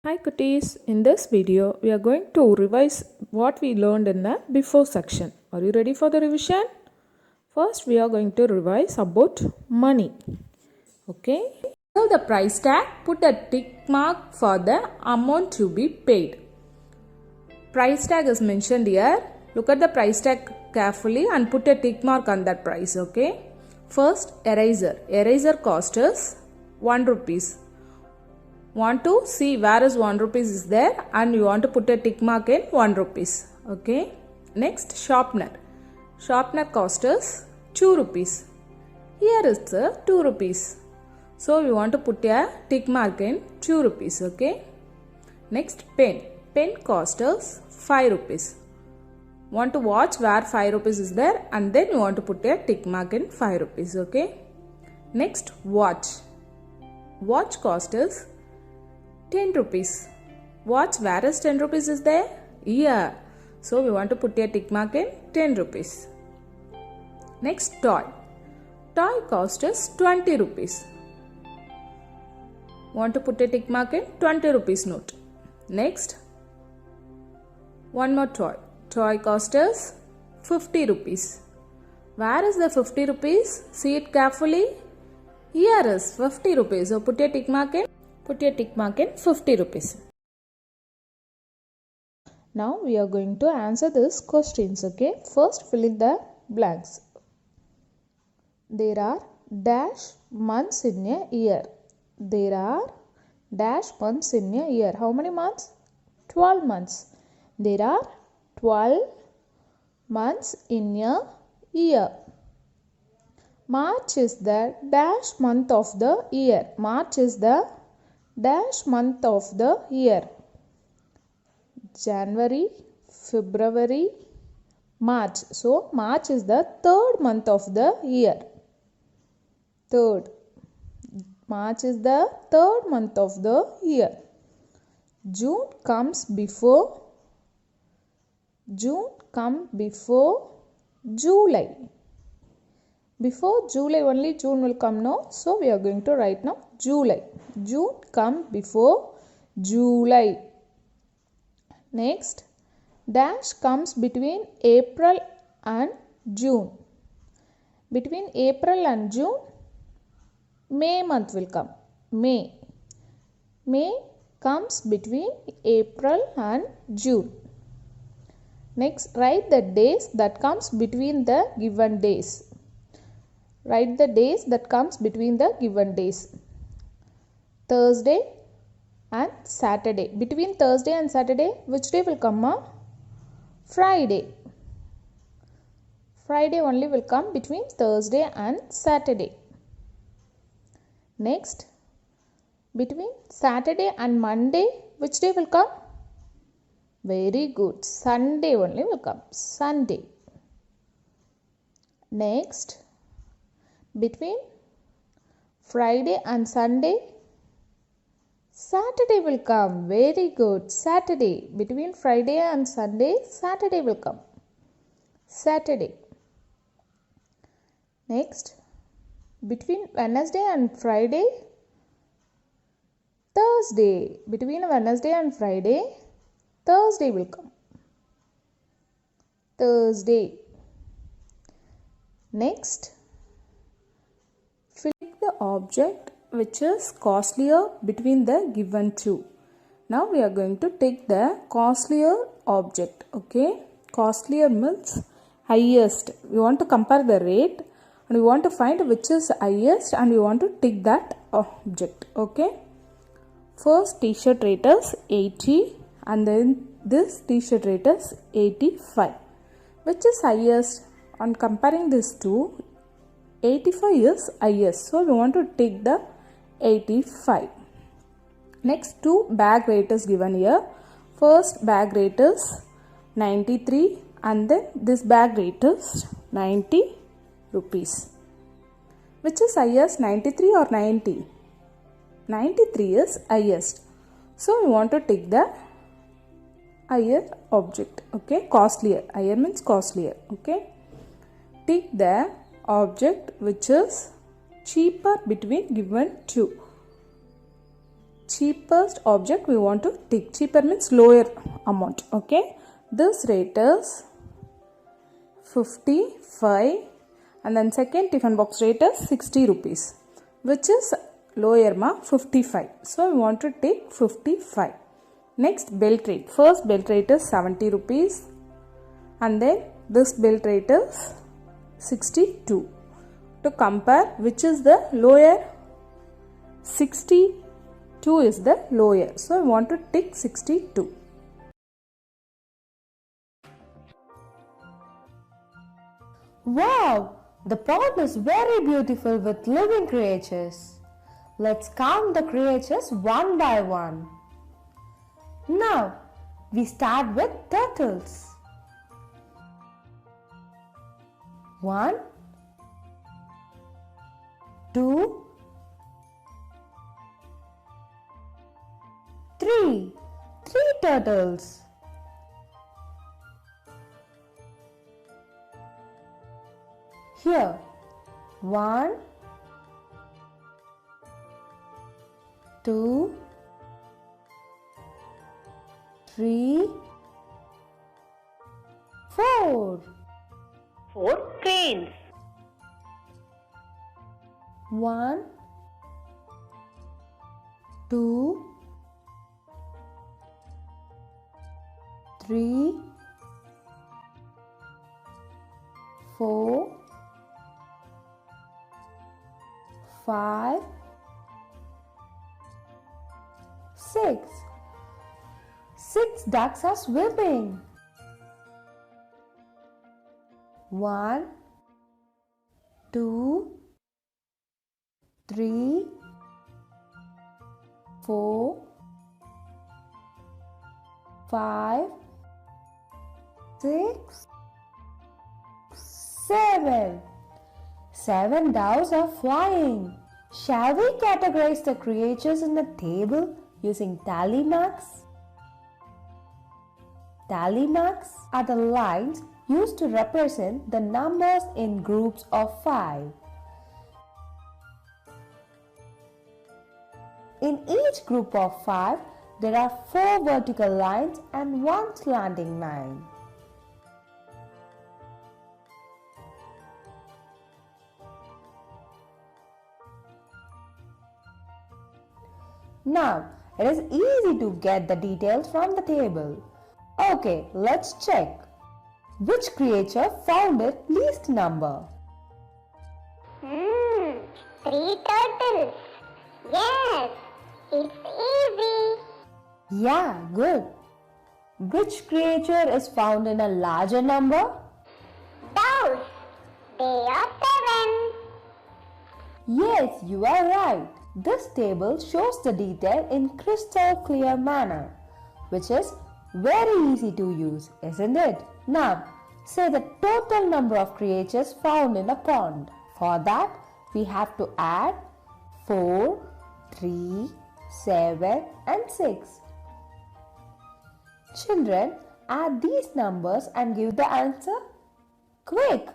Hi cuties, in this video we are going to revise what we learned in the before section. Are you ready for the revision? First we are going to revise about money. Okay. So the price tag, put a tick mark for the amount to be paid. Price tag is mentioned here. Look at the price tag carefully and put a tick mark on that price. Okay. First eraser. Eraser cost is 1 rupees. Want to see where is 1 rupees is there and you want to put a tick mark in 1 rupees. Okay. Next sharpener. Sharpener cost is 2 rupees. Here is the 2 rupees. So we want to put a tick mark in 2 rupees. Okay. Next pen. Pen cost is 5 rupees. Want to watch where 5 rupees is there and then you want to put a tick mark in 5 rupees. Okay. Next watch. Watch cost is 10 rupees. Watch where is 10 rupees is there? Here. So we want to put a tick mark in 10 rupees. Next toy. Toy cost is 20 rupees. Want to put a tick mark in 20 rupees note. Next. One more toy. Toy cost is 50 rupees. Where is the 50 rupees? See it carefully. Here is 50 rupees. So put a tick mark in. Put your tick mark in 50 rupees. Now we are going to answer these questions. Okay. First fill in the blanks. There are dash months in a year. There are dash months in a year. How many months? 12 months. There are 12 months in a year. March is the dash month of the year. March is the dash month of the year. January, February, March. So March is the third month of the year. Third. March is the third month of the year. June comes before. June comes before July. Before July only June will come now. So we are going to write now July. June come before July. Next, dash comes between April and June. Between April and June, May month will come. May. May comes between April and June. Next, write the days that comes between the given days. Write the days that comes between the given days. Thursday and Saturday. Between Thursday and Saturday, which day will come? Friday. Friday only will come between Thursday and Saturday. Next, between Saturday and Monday, which day will come? Very good. Sunday only will come. Sunday. Next, between Friday and Sunday, Saturday will come. Very good. Saturday. Between Friday and Sunday, Saturday will come. Saturday. Next, between Wednesday and Friday, Thursday. Between Wednesday and Friday, Thursday will come. Thursday. Next, fill the object which is costlier between the given two. Now we are going to take the costlier object. Okay. Costlier means highest. We want to compare the rate and we want to find which is highest and we want to take that object. Okay. First t-shirt rate is 80 and then this t-shirt rate is 85. Which is highest? On comparing these two, 85 is highest. So we want to take the 85. Next, two bag rate is given here. First bag rate is 93 and then this bag rate is 90 rupees. Which is highest, 93 or 90? 93 is highest. So we want to take the higher object. Okay, costlier. Higher means costlier. Okay, take the object which is cheaper between given two. cheapest object we want to tick. Cheaper means lower amount. Okay, this rate is 55, and then second tiffin box rate is 60 rupees, which is lower 55. So we want to take 55. Next, belt rate. First belt rate is 70 rupees, and then this belt rate is 62. To compare, which is the lower? 62 is the lower. So we want to tick 62. Wow! The pond is very beautiful with living creatures. Let's count the creatures one by one. Now, we start with turtles. 1, 2, 3. 3 turtles. Here, 1, 2, 3, 4. 4 cranes. 1, 2, 3, 4, 5, 6. 6 ducks are swimming. 1, 2, 3, 4, 5, 6, 7. 7 doves are flying. Shall we categorize the creatures in the table using tally marks? Tally marks are the lines used to represent the numbers in groups of 5. In each group of 5, there are 4 vertical lines and 1 slanting line. Now, it is easy to get the details from the table. Okay, let's check. Which creature found its least number? 3 turtles. Yes, it's easy. Yeah, good. Which creature is found in a larger number? Doves. They are 7. Yes, you are right. This table shows the detail in crystal clear manner, which is very easy to use, isn't it? Now, say the total number of creatures found in a pond. For that, we have to add 4, 3, 7 and 6. Children, add these numbers and give the answer. Quick!